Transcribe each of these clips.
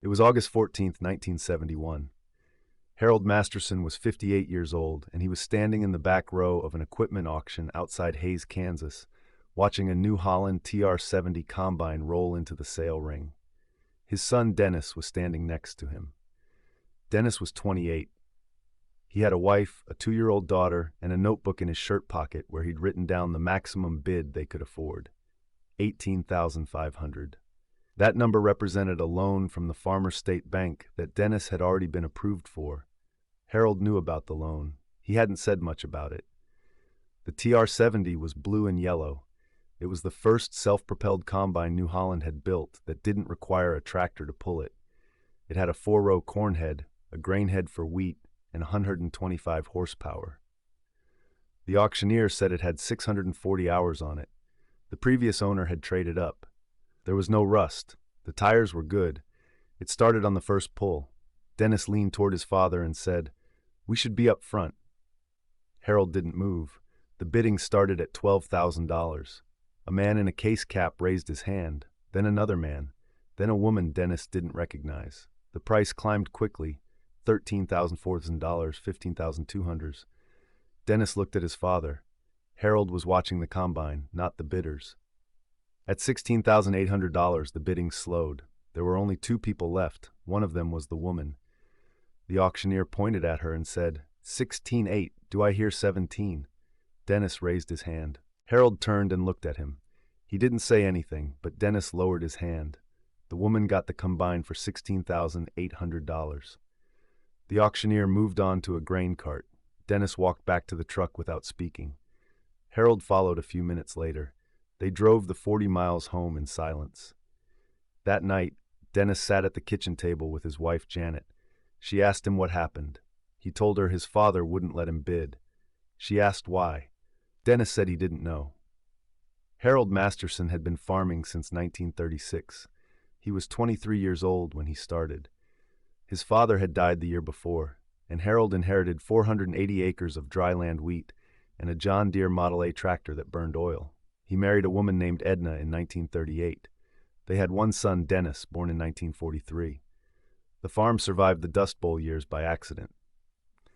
It was August 14th, 1971. Harold Masterson was 58 years old, and he was standing in the back row of an equipment auction outside Hays, Kansas, watching a New Holland TR-70 combine roll into the sale ring. His son Dennis was standing next to him. Dennis was 28. He had a wife, a 2-year-old daughter, and a notebook in his shirt pocket where he'd written down the maximum bid they could afford, $18,500. That number represented a loan from the Farmers State Bank that Dennis had already been approved for. Harold knew about the loan. He hadn't said much about it. The TR-70 was blue and yellow. It was the first self-propelled combine New Holland had built that didn't require a tractor to pull it. It had a 4-row corn head, a grain head for wheat, and 125 horsepower. The auctioneer said it had 640 hours on it. The previous owner had traded up. There was no rust. The tires were good. It started on the first pull. Dennis leaned toward his father and said, "We should be up front." Harold didn't move. The bidding started at $12,000. A man in a case cap raised his hand, then another man, then a woman Dennis didn't recognize. The price climbed quickly, $13,400, $15,200. Dennis looked at his father. Harold was watching the combine, not the bidders. At $16,800, the bidding slowed. There were only 2 people left. One of them was the woman. The auctioneer pointed at her and said, "16,800, do I hear 17?" Dennis raised his hand. Harold turned and looked at him. He didn't say anything, but Dennis lowered his hand. The woman got the combine for $16,800. The auctioneer moved on to a grain cart. Dennis walked back to the truck without speaking. Harold followed a few minutes later. They drove the 40 miles home in silence. That night, Dennis sat at the kitchen table with his wife Janet. She asked him what happened. He told her his father wouldn't let him bid. She asked why. Dennis said he didn't know. Harold Masterson had been farming since 1936. He was 23 years old when he started. His father had died the year before, and Harold inherited 480 acres of dryland wheat and a John Deere Model A tractor that burned oil. He married a woman named Edna in 1938. They had one son, Dennis, born in 1943. The farm survived the Dust Bowl years by accident.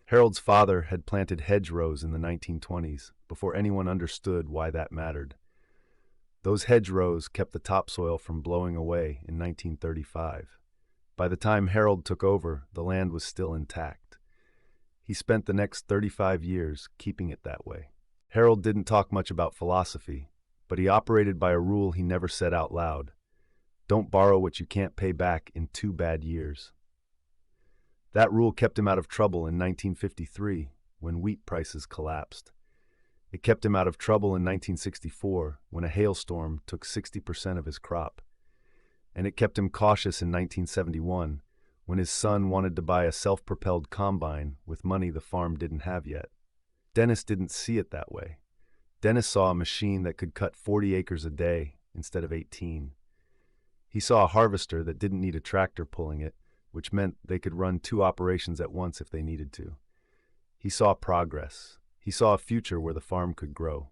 Harold's father had planted hedgerows in the 1920s, before anyone understood why that mattered. Those hedgerows kept the topsoil from blowing away in 1935. By the time Harold took over, the land was still intact. He spent the next 35 years keeping it that way. Harold didn't talk much about philosophy, but he operated by a rule he never said out loud. Don't borrow what you can't pay back in 2 bad years. That rule kept him out of trouble in 1953, when wheat prices collapsed. It kept him out of trouble in 1964, when a hailstorm took 60% of his crop. And it kept him cautious in 1971, when his son wanted to buy a self-propelled combine with money the farm didn't have yet. Dennis didn't see it that way. Dennis saw a machine that could cut 40 acres a day instead of 18. He saw a harvester that didn't need a tractor pulling it, which meant they could run 2 operations at once if they needed to. He saw progress. He saw a future where the farm could grow.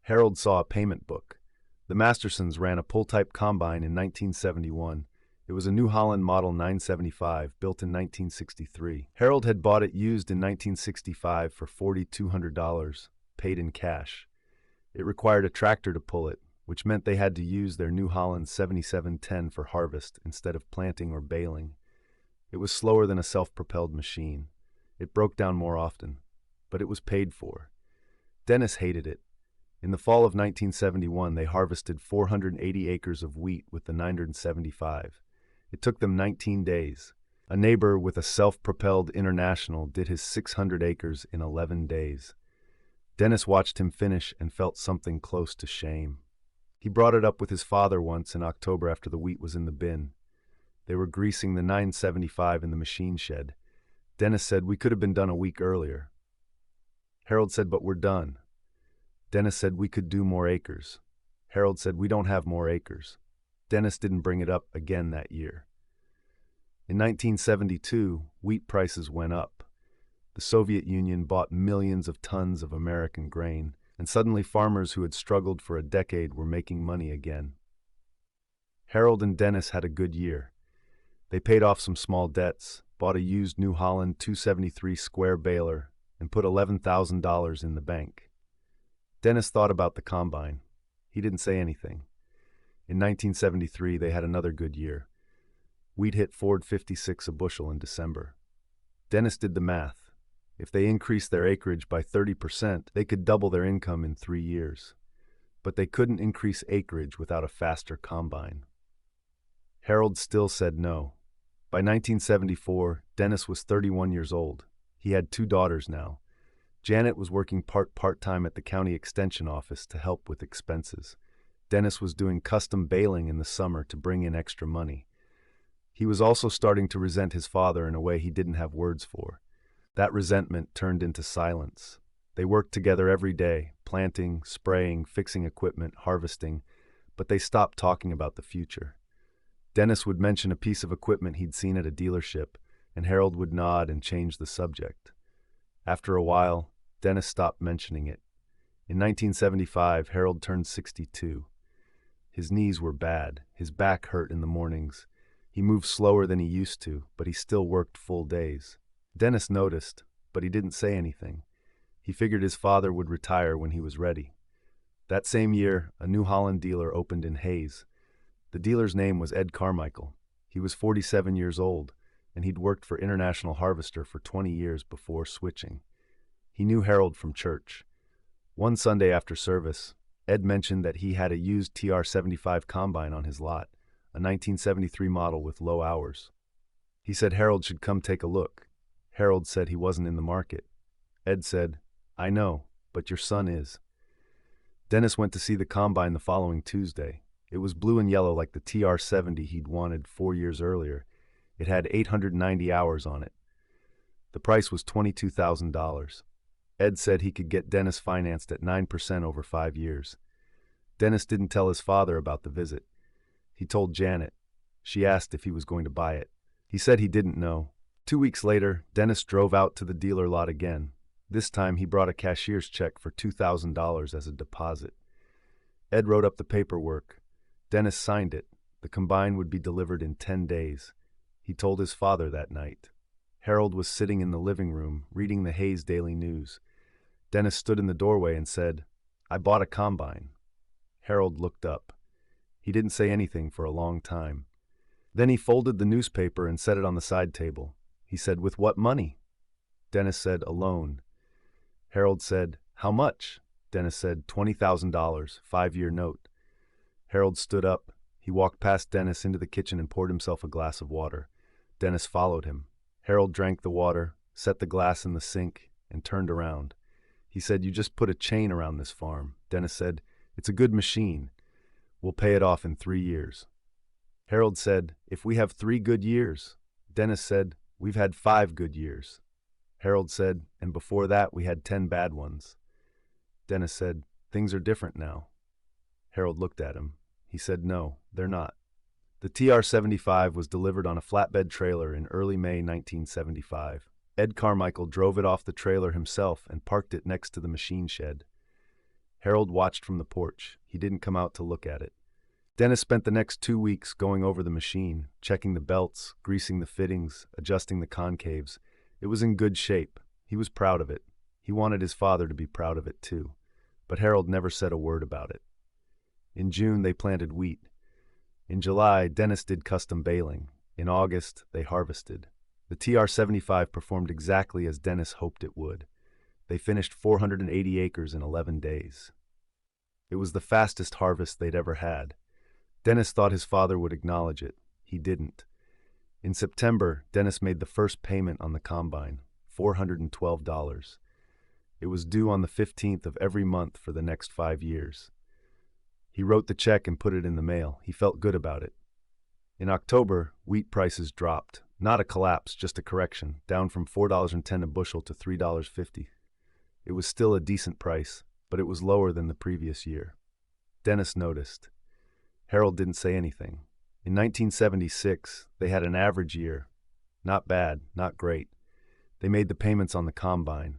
Harold saw a payment book. The Mastersons ran a pull-type combine in 1971. It was a New Holland Model 975, built in 1963. Harold had bought it used in 1965 for $4,200, paid in cash. It required a tractor to pull it, which meant they had to use their New Holland 7710 for harvest instead of planting or baling. It was slower than a self-propelled machine. It broke down more often, but it was paid for. Dennis hated it. In the fall of 1971, they harvested 480 acres of wheat with the 975. It took them 19 days. A neighbor with a self-propelled International did his 600 acres in 11 days. Dennis watched him finish and felt something close to shame. He brought it up with his father once in October after the wheat was in the bin. They were greasing the 975 in the machine shed. Dennis said, "We could have been done a week earlier." Harold said, "But we're done." Dennis said, "We could do more acres." Harold said, "We don't have more acres." Dennis didn't bring it up again that year. In 1972, wheat prices went up. The Soviet Union bought millions of tons of American grain, and suddenly farmers who had struggled for a decade were making money again. Harold and Dennis had a good year. They paid off some small debts, bought a used New Holland 273 square baler, and put $11,000 in the bank. Dennis thought about the combine. He didn't say anything. In 1973, they had another good year. Wheat hit $4.56 a bushel in December. Dennis did the math. If they increased their acreage by 30%, they could double their income in 3 years. But they couldn't increase acreage without a faster combine. Harold still said no. By 1974, Dennis was 31 years old. He had 2 daughters now. Janet was working part-time at the county extension office to help with expenses. Dennis was doing custom baling in the summer to bring in extra money. He was also starting to resent his father in a way he didn't have words for. That resentment turned into silence. They worked together every day, planting, spraying, fixing equipment, harvesting, but they stopped talking about the future. Dennis would mention a piece of equipment he'd seen at a dealership, and Harold would nod and change the subject. After a while, Dennis stopped mentioning it. In 1975, Harold turned 62. His knees were bad, his back hurt in the mornings. He moved slower than he used to, but he still worked full days. Dennis noticed, but he didn't say anything. He figured his father would retire when he was ready. That same year, a New Holland dealer opened in Hayes. The dealer's name was Ed Carmichael. He was 47 years old, and he'd worked for International Harvester for 20 years before switching. He knew Harold from church. One Sunday after service, Ed mentioned that he had a used TR-75 combine on his lot, a 1973 model with low hours. He said Harold should come take a look. Harold said he wasn't in the market. Ed said, "I know, but your son is." Dennis went to see the combine the following Tuesday. It was blue and yellow like the TR-70 he'd wanted 4 years earlier. It had 890 hours on it. The price was $22,000. Ed said he could get Dennis financed at 9% over 5 years. Dennis didn't tell his father about the visit. He told Janet. She asked if he was going to buy it. He said he didn't know. 2 weeks later, Dennis drove out to the dealer lot again. This time he brought a cashier's check for $2,000 as a deposit. Ed wrote up the paperwork. Dennis signed it. The combine would be delivered in 10 days. He told his father that night. Harold was sitting in the living room, reading the Hayes Daily News. Dennis stood in the doorway and said, "I bought a combine." Harold looked up. He didn't say anything for a long time. Then he folded the newspaper and set it on the side table. He said, "With what money?" Dennis said, "A loan." Harold said, "How much?" Dennis said, $20,000, 5-year note. Harold stood up. He walked past Dennis into the kitchen and poured himself a glass of water. Dennis followed him. Harold drank the water, set the glass in the sink, and turned around. He said, "You just put a chain around this farm." Dennis said, "It's a good machine. We'll pay it off in 3 years." Harold said, "If we have 3 good years." Dennis said, "We've had 5 good years." Harold said, "And before that we had 10 bad ones." Dennis said, "Things are different now." Harold looked at him. He said, "No, they're not." The TR-75 was delivered on a flatbed trailer in early May 1975. Ed Carmichael drove it off the trailer himself and parked it next to the machine shed. Harold watched from the porch. He didn't come out to look at it. Dennis spent the next 2 weeks going over the machine, checking the belts, greasing the fittings, adjusting the concaves. It was in good shape. He was proud of it. He wanted his father to be proud of it too. But Harold never said a word about it. In June, they planted wheat. In July, Dennis did custom baling. In August, they harvested. The TR-75 performed exactly as Dennis hoped it would. They finished 480 acres in 11 days. It was the fastest harvest they'd ever had. Dennis thought his father would acknowledge it. He didn't. In September, Dennis made the first payment on the combine, $412. It was due on the 15th of every month for the next 5 years. He wrote the check and put it in the mail. He felt good about it. In October, wheat prices dropped. Not a collapse, just a correction, down from $4.10 a bushel to $3.50. It was still a decent price, but it was lower than the previous year. Dennis noticed. Harold didn't say anything. In 1976, they had an average year. Not bad, not great. They made the payments on the combine.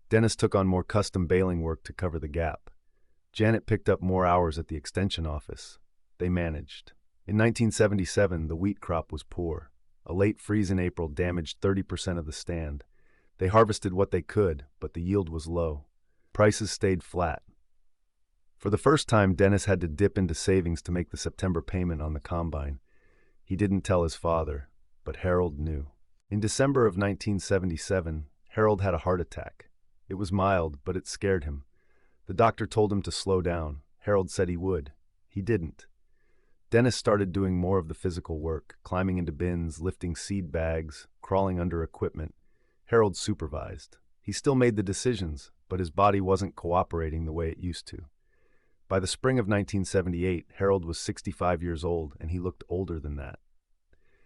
Dennis took on more custom baling work to cover the gap. Janet picked up more hours at the extension office. They managed. In 1977, the wheat crop was poor. A late freeze in April damaged 30% of the stand. They harvested what they could, but the yield was low. Prices stayed flat. For the first time, Dennis had to dip into savings to make the September payment on the combine. He didn't tell his father, but Harold knew. In December of 1977, Harold had a heart attack. It was mild, but it scared him. The doctor told him to slow down. Harold said he would. He didn't. Dennis started doing more of the physical work, climbing into bins, lifting seed bags, crawling under equipment. Harold supervised. He still made the decisions, but his body wasn't cooperating the way it used to. By the spring of 1978, Harold was 65 years old, and he looked older than that.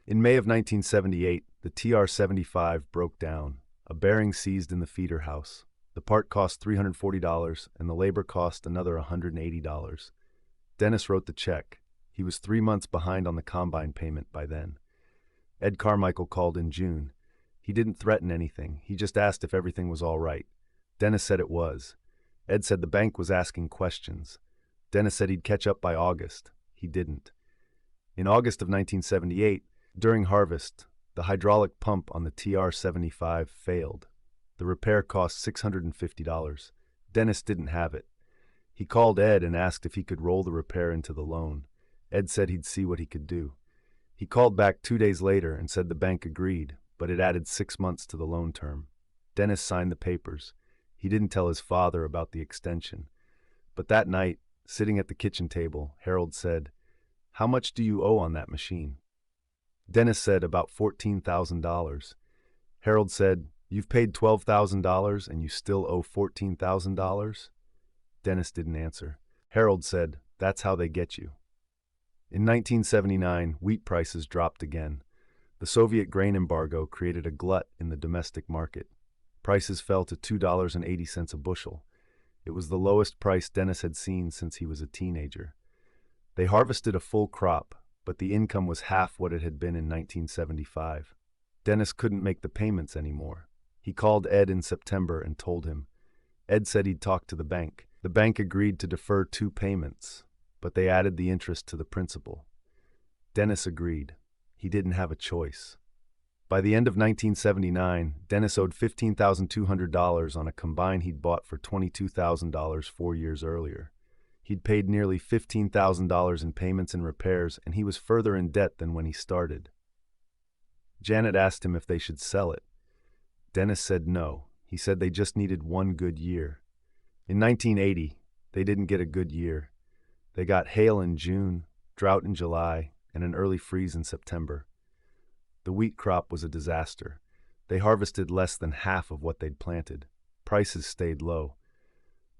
In May of 1978, the TR-75 broke down, a bearing seized in the feeder house. The part cost $340, and the labor cost another $180. Dennis wrote the check. He was 3 months behind on the combine payment by then. Ed Carmichael called in June. He didn't threaten anything. He just asked if everything was all right. Dennis said it was. Ed said the bank was asking questions. Dennis said he'd catch up by August. He didn't. In August of 1978, during harvest, the hydraulic pump on the TR-75 failed. The repair cost $650. Dennis didn't have it. He called Ed and asked if he could roll the repair into the loan. Ed said he'd see what he could do. He called back 2 days later and said the bank agreed, but it added 6 months to the loan term. Dennis signed the papers. He didn't tell his father about the extension. But that night, sitting at the kitchen table, Harold said, "How much do you owe on that machine?" Dennis said, "About $14,000. Harold said, "You've paid $12,000 and you still owe $14,000? Dennis didn't answer. Harold said, "That's how they get you." In 1979, wheat prices dropped again. The Soviet grain embargo created a glut in the domestic market. Prices fell to $2.80 a bushel. It was the lowest price Dennis had seen since he was a teenager. They harvested a full crop, but the income was half what it had been in 1975. Dennis couldn't make the payments anymore. He called Ed in September and told him. Ed said he'd talk to the bank. The bank agreed to defer 2 payments, but they added the interest to the principal. Dennis agreed. He didn't have a choice. By the end of 1979, Dennis owed $15,200 on a combine he'd bought for $22,000 4 years earlier. He'd paid nearly $15,000 in payments and repairs, and he was further in debt than when he started. Janet asked him if they should sell it. Dennis said no. He said they just needed 1 good year. In 1980, they didn't get a good year. They got hail in June, drought in July, and an early freeze in September. The wheat crop was a disaster. They harvested less than half of what they'd planted. Prices stayed low.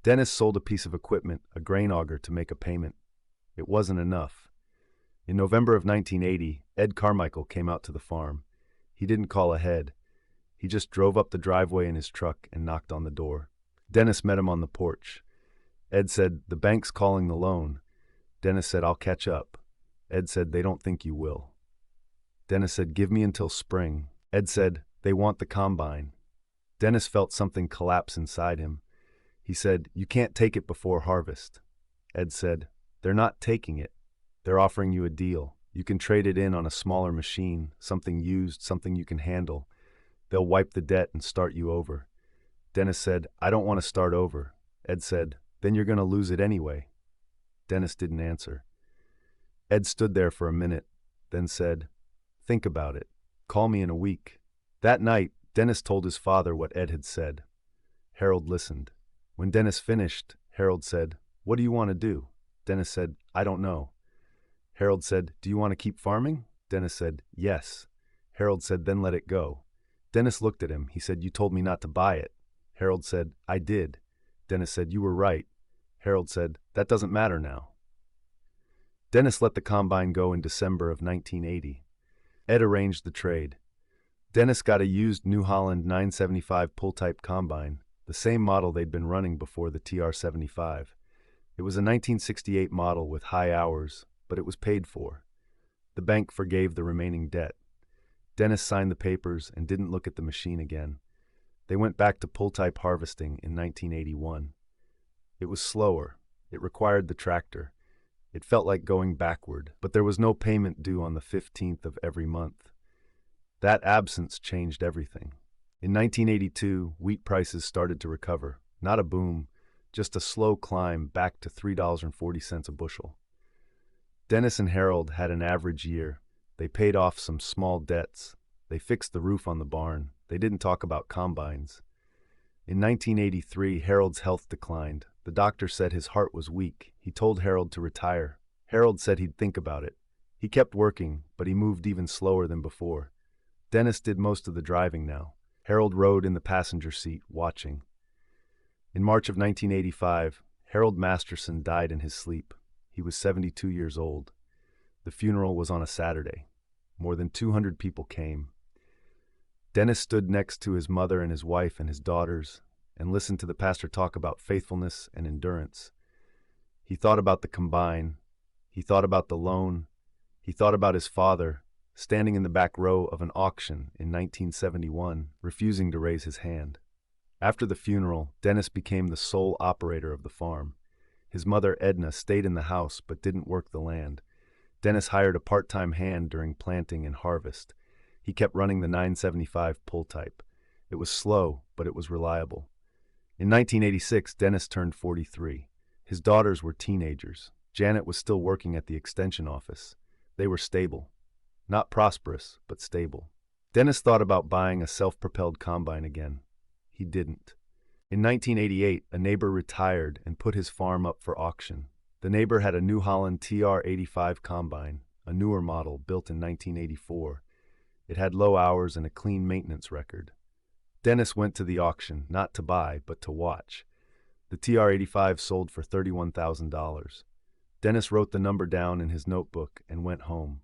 Dennis sold a piece of equipment, a grain auger, to make a payment. It wasn't enough. In November of 1980, Ed Carmichael came out to the farm. He didn't call ahead. He just drove up the driveway in his truck and knocked on the door. Dennis met him on the porch. Ed said, "The bank's calling the loan." Dennis said, "I'll catch up." Ed said, "They don't think you will." Dennis said, "Give me until spring." Ed said, "They want the combine." Dennis felt something collapse inside him. He said, "You can't take it before harvest." Ed said, "They're not taking it. They're offering you a deal. You can trade it in on a smaller machine, something used, something you can handle. They'll wipe the debt and start you over." Dennis said, "I don't want to start over." Ed said, "Then you're going to lose it anyway." Dennis didn't answer. Ed stood there for a minute, then said, "Think about it. Call me in a week." That night, Dennis told his father what Ed had said. Harold listened. When Dennis finished, Harold said, "What do you want to do?" Dennis said, "I don't know." Harold said, "Do you want to keep farming?" Dennis said, "Yes." Harold said, "Then let it go." Dennis looked at him. He said, "You told me not to buy it." Harold said, "I did." Dennis said, "You were right." Harold said, "That doesn't matter now." Dennis let the combine go in December of 1980. Ed arranged the trade. Dennis got a used New Holland 975 pull-type combine, the same model they'd been running before the TR-75. It was a 1968 model with high hours, but it was paid for. The bank forgave the remaining debt. Dennis signed the papers and didn't look at the machine again. They went back to pull-type harvesting in 1981. It was slower. It required the tractor. It felt like going backward, but there was no payment due on the 15th of every month. That absence changed everything. In 1982, wheat prices started to recover. Not a boom, just a slow climb back to $3.40 a bushel. Dennis and Harold had an average year. They paid off some small debts. They fixed the roof on the barn. They didn't talk about combines. In 1983, Harold's health declined. The doctor said his heart was weak. He told Harold to retire. Harold said he'd think about it. He kept working, but he moved even slower than before. Dennis did most of the driving now. Harold rode in the passenger seat, watching. In March of 1985, Harold Masterson died in his sleep. He was 72 years old. The funeral was on a Saturday. More than 200 people came. Dennis stood next to his mother and his wife and his daughters and listened to the pastor talk about faithfulness and endurance. He thought about the combine. He thought about the loan. He thought about his father, standing in the back row of an auction in 1971, refusing to raise his hand. After the funeral, Dennis became the sole operator of the farm. His mother, Edna, stayed in the house but didn't work the land. Dennis hired a part-time hand during planting and harvest. He kept running the 975 pull type. It was slow, but it was reliable. In 1986, Dennis turned 43. His daughters were teenagers. Janet was still working at the extension office. They were stable. Not prosperous, but stable. Dennis thought about buying a self-propelled combine again. He didn't. In 1988, a neighbor retired and put his farm up for auction. The neighbor had a New Holland TR-85 combine, a newer model built in 1984. It had low hours and a clean maintenance record. Dennis went to the auction, not to buy, but to watch. The TR-85 sold for $31,000. Dennis wrote the number down in his notebook and went home.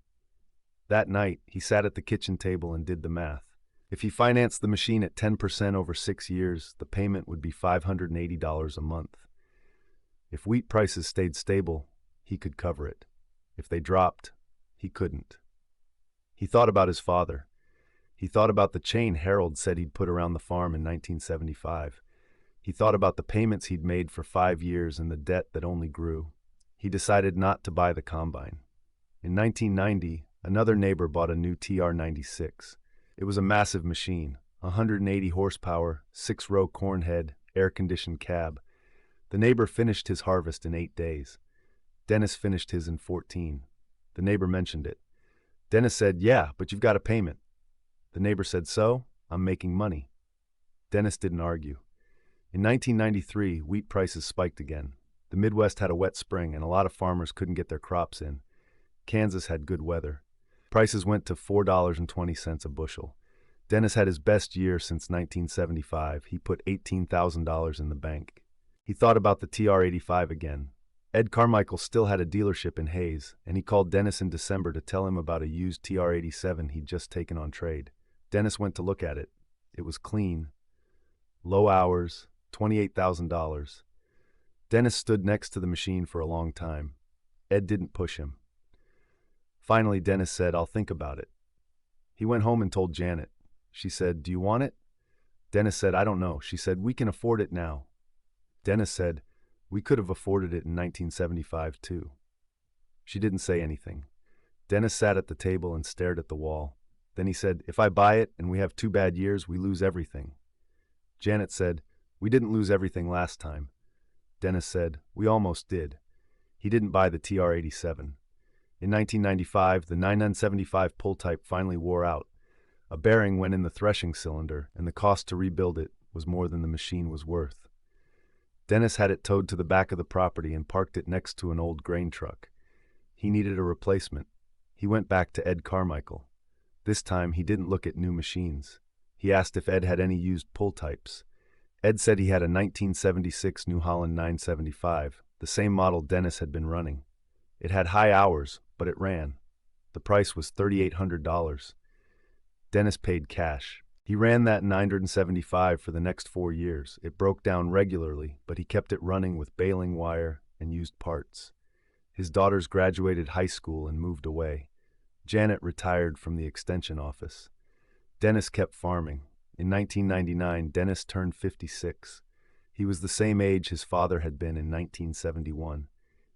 That night, he sat at the kitchen table and did the math. If he financed the machine at 10% over 6 years, the payment would be $580 a month. If wheat prices stayed stable, he could cover it. If they dropped, he couldn't. He thought about his father. He thought about the chain Harold said he'd put around the farm in 1975. He thought about the payments he'd made for 5 years and the debt that only grew. He decided not to buy the combine. In 1990, another neighbor bought a new TR-96. It was a massive machine, 180 horsepower, 6-row corn head, air-conditioned cab. The neighbor finished his harvest in 8 days. Dennis finished his in 14. The neighbor mentioned it. Dennis said, "Yeah, but you've got a payment." The neighbor said, "So? I'm making money." Dennis didn't argue. In 1993, wheat prices spiked again. The Midwest had a wet spring and a lot of farmers couldn't get their crops in. Kansas had good weather. Prices went to $4.20 a bushel. Dennis had his best year since 1975. He put $18,000 in the bank. He thought about the TR-85 again. Ed Carmichael still had a dealership in Hayes, and he called Dennis in December to tell him about a used TR-87 he'd just taken on trade. Dennis went to look at it. It was clean. Low hours, $28,000. Dennis stood next to the machine for a long time. Ed didn't push him. Finally, Dennis said, "I'll think about it." He went home and told Janet. She said, "Do you want it?" Dennis said, "I don't know." She said, "We can afford it now." Dennis said, "We could have afforded it in 1975 too." She didn't say anything. Dennis sat at the table and stared at the wall. Then he said, "If I buy it and we have 2 bad years, we lose everything." Janet said, "We didn't lose everything last time." Dennis said, "We almost did." He didn't buy the TR-87. In 1995, the 975 pull type finally wore out. A bearing went in the threshing cylinder, and the cost to rebuild it was more than the machine was worth. Dennis had it towed to the back of the property and parked it next to an old grain truck. He needed a replacement. He went back to Ed Carmichael. This time, he didn't look at new machines. He asked if Ed had any used pull types. Ed said he had a 1976 New Holland 975, the same model Dennis had been running. It had high hours, but it ran. The price was $3,800. Dennis paid cash. He ran that 975 for the next 4 years. It broke down regularly, but he kept it running with baling wire and used parts. His daughters graduated high school and moved away. Janet retired from the extension office. Dennis kept farming. In 1999, Dennis turned 56. He was the same age his father had been in 1971.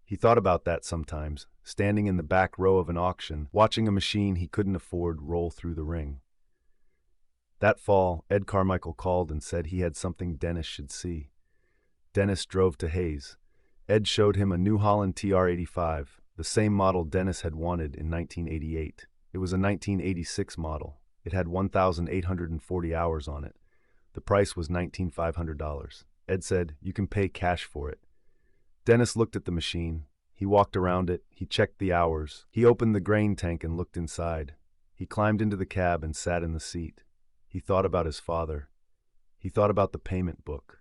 He thought about that sometimes, standing in the back row of an auction, watching a machine he couldn't afford roll through the ring. That fall, Ed Carmichael called and said he had something Dennis should see. Dennis drove to Hayes. Ed showed him a New Holland TR-85, the same model Dennis had wanted in 1988. It was a 1986 model. It had 1,840 hours on it. The price was $19,500. Ed said, "You can pay cash for it." Dennis looked at the machine. He walked around it. He checked the hours. He opened the grain tank and looked inside. He climbed into the cab and sat in the seat. He thought about his father. He thought about the payment book.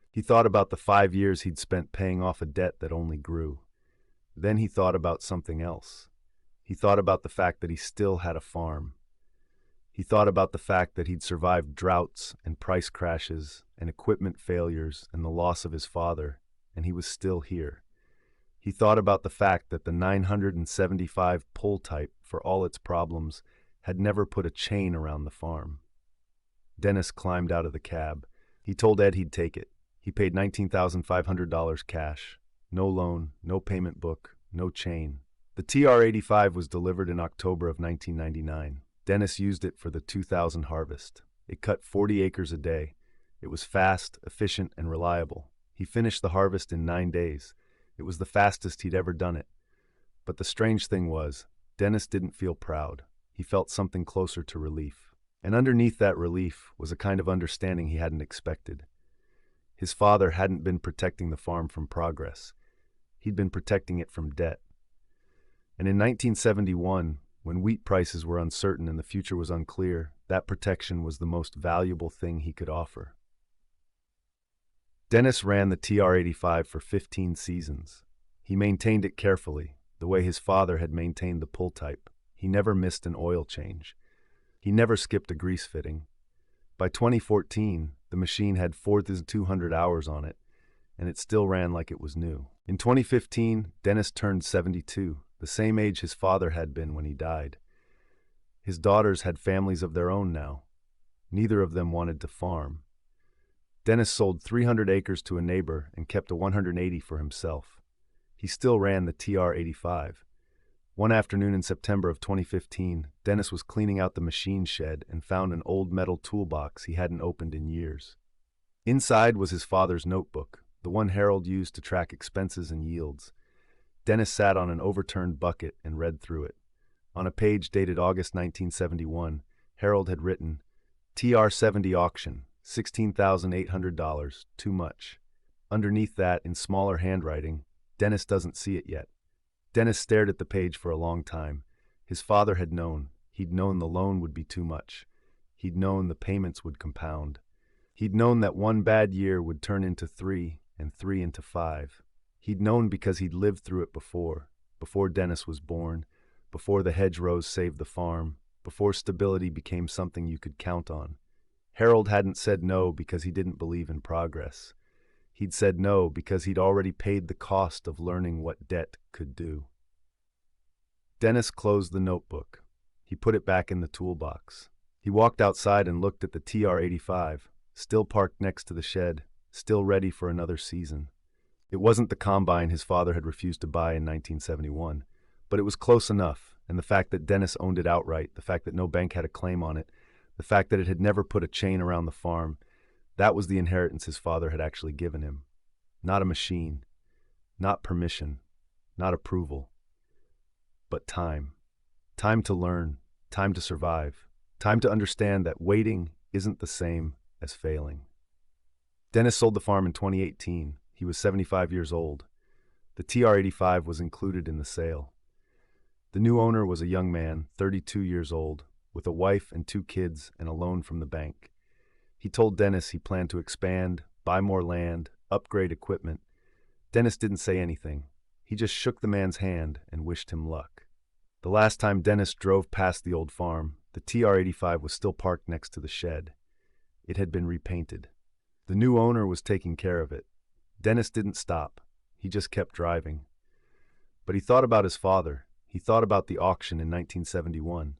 He thought about the 5 years he'd spent paying off a debt that only grew. Then he thought about something else. He thought about the fact that he still had a farm. He thought about the fact that he'd survived droughts and price crashes and equipment failures and the loss of his father, and he was still here. He thought about the fact that the 975 pull type, for all its problems, had never put a chain around the farm. Dennis climbed out of the cab. He told Ed he'd take it. He paid $19,500 cash. No loan, no payment book, no chain. The TR-85 was delivered in October of 1999. Dennis used it for the 2000 harvest. It cut 40 acres a day. It was fast, efficient, and reliable. He finished the harvest in 9 days. It was the fastest he'd ever done it. But the strange thing was, Dennis didn't feel proud. He felt something closer to relief. And underneath that relief was a kind of understanding he hadn't expected. His father hadn't been protecting the farm from progress. He'd been protecting it from debt. And in 1971, when wheat prices were uncertain and the future was unclear, that protection was the most valuable thing he could offer. Dennis ran the TR-85 for 15 seasons. He maintained it carefully, the way his father had maintained the pull type. He never missed an oil change. He never skipped a grease fitting. By 2014, the machine had 4,200 hours on it, and it still ran like it was new. In 2015, Dennis turned 72, the same age his father had been when he died. His daughters had families of their own now. Neither of them wanted to farm. Dennis sold 300 acres to a neighbor and kept a 180 for himself. He still ran the TR-85. One afternoon in September of 2015, Dennis was cleaning out the machine shed and found an old metal toolbox he hadn't opened in years. Inside was his father's notebook, the one Harold used to track expenses and yields. Dennis sat on an overturned bucket and read through it. On a page dated August 1971, Harold had written, "TR-70 auction, $16,800, too much." Underneath that, in smaller handwriting, "Dennis doesn't see it yet." Dennis stared at the page for a long time. His father had known. He'd known the loan would be too much. He'd known the payments would compound. He'd known that one bad year would turn into 3, and 3 into 5. He'd known because he'd lived through it before Dennis was born, before the hedgerows saved the farm, before stability became something you could count on. Harold hadn't said no because he didn't believe in progress. He'd said no because he'd already paid the cost of learning what debt could do. Dennis closed the notebook. He put it back in the toolbox. He walked outside and looked at the TR-85, still parked next to the shed, still ready for another season. It wasn't the combine his father had refused to buy in 1971, but it was close enough, and the fact that Dennis owned it outright, the fact that no bank had a claim on it, the fact that it had never put a chain around the farm, that was the inheritance his father had actually given him. Not a machine, not permission, not approval, but time. Time to learn, time to survive, time to understand that waiting isn't the same as failing. Dennis sold the farm in 2018. He was 75 years old. The TR-85 was included in the sale. The new owner was a young man, 32 years old, with a wife and 2 kids and a loan from the bank. He told Dennis he planned to expand, buy more land, upgrade equipment. Dennis didn't say anything. He just shook the man's hand and wished him luck. The last time Dennis drove past the old farm, the TR-85 was still parked next to the shed. It had been repainted. The new owner was taking care of it. Dennis didn't stop. He just kept driving. But he thought about his father. He thought about the auction in 1971.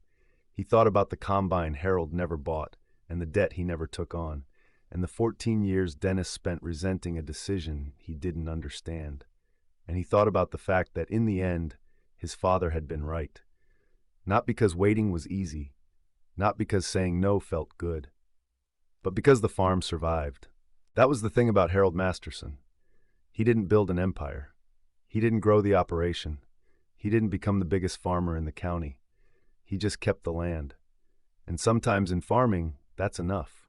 He thought about the combine Harold never bought, and the debt he never took on, and the 14 years Dennis spent resenting a decision he didn't understand. And he thought about the fact that in the end, his father had been right. Not because waiting was easy, not because saying no felt good, but because the farm survived. That was the thing about Harold Masterson. He didn't build an empire. He didn't grow the operation. He didn't become the biggest farmer in the county. He just kept the land. And sometimes in farming, that's enough.